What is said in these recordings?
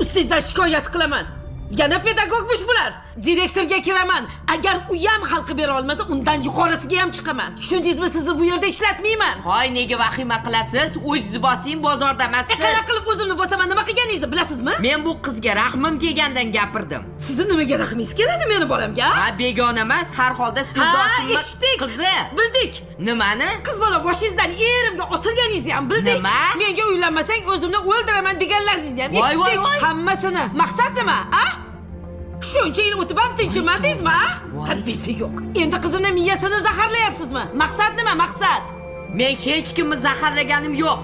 Ustingizdan shikoyat qilaman. Yana pedagogmish bular. Direktorga kiraman. Agar u ham xalqi bera olmasa, undan yuqorisiga ham chiqaman. Tushundingizmi, sizni bu yerda ishlatmayman. Hoy, nega vahima qilasiz? O'zingiz bosing, bozorda emassiz. Qanaqa qilib o'zimni bosaman, nima qilganingizni bilasizmi? Men bu qizga rahmim kelgandan gapirdim. Sizni nimaga rahmingiz keladi meni bolamga? Ha, begona emas, har holda sirdoshimni eshitdik. qizi. Bildik. Nimani? Qiz bola boshingizdan erimga osilganingizni ham bildik. Nima? Menga uylanmasang o'zimni o'ldiraman deganlaringizni ham Voy, voy, eshitdik. voy. Hammasini. Maqsad nima, a? Shuncha yil o'tib ham tinchimandingizmi, a? Voy. Tabiiyati yo'q. Endi qizimning miyasini zaharlayapsizmi? Maqsad nima, maqsad? Men hech kimni zaharlaganim yo'q.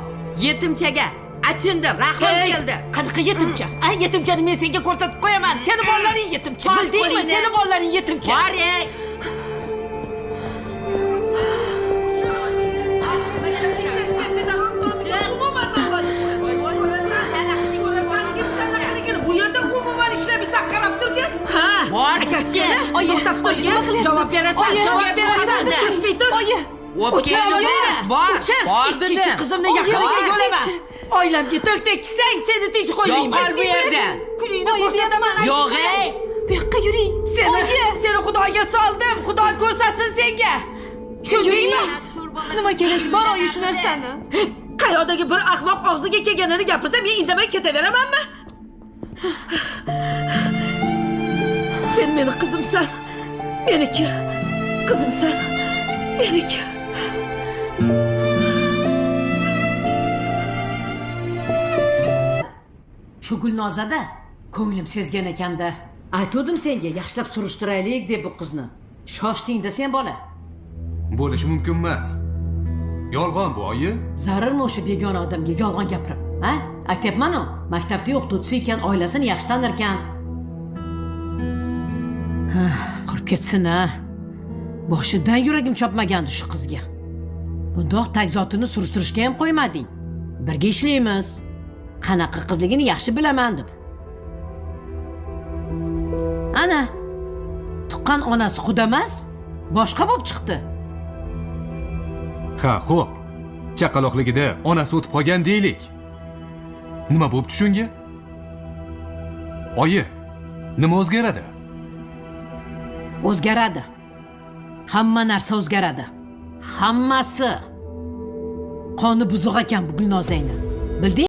Yetimchaga achindim, rahmim keldi. Qanaqa yetimcha? A, yetimchani men senga ko'rsatib qo'yaman. Seni bolalaring yetimcha. Voy, Bildingmi? qo'lingni. Seni bolalaring yetimcha. Bor, ey. Bu yerda umuman ishlamisa qarab turgin. Ha, Bor, agar sizga. seni Oyi, to'xtab oyi, nima turgin, qilyapsiz? javob berasan, Oyi, javob berasan. oyi, Shoshmay tur. Oyi, Bor, Ikkinchi qizimni yaqiniga yo'laman. Oilamga til tegsang, seni tish qo'ymayman. Yo'qol bu yerdan. Kuningni Oyi, ko'rsataman. Yo'q, ey. bu yoqqa yuring. Seni Xudoga soldim. Xudo ko'rsatsin senga. Tushundingmi? Nima kerak bor oyi shu narsani? Qayoqdagi bir ahmoq og'ziga kelganini gapirsa, men indamay ketaveramanmi? Sen meni qizimsan. Meniki. Qizimsan. Meniki. Shu Gulnozada ko'nglim sezgan ekanda. Aytdim senga yaxshilab surishtiraylik deb bu qizni. Shoshding-da sen bola. Bo'lishi mumkin emas. Yolg'on bu, oyi. Zararmi o'sha begona odamga yolg'on gapirib? Ha? Aytyapman-ku, maktabda o'qituvchisi ekan, oilasini yaxshi tanir ekan. Qurib ketsin-a. Boshidan yuragim chopmagandi shu qizga. Bundoq tagzotini surishtirishga ham qo'ymading. Birga ishlaymiz. Qanaqa qizligini yaxshi bilaman deb. Ana, tuqqan onasi Xudo emas, boshqa bo'lib chiqdi. Ha, xo'p. Chaqaloqligida onasi o'tib qolgan deylik. Nima bo'pti shunga? Oyi, nima o'zgaradi? O'zgaradi. Hamma narsa o'zgaradi. Hammasi. Qoni buzuq ekan bu Gulnozangni. Bilding?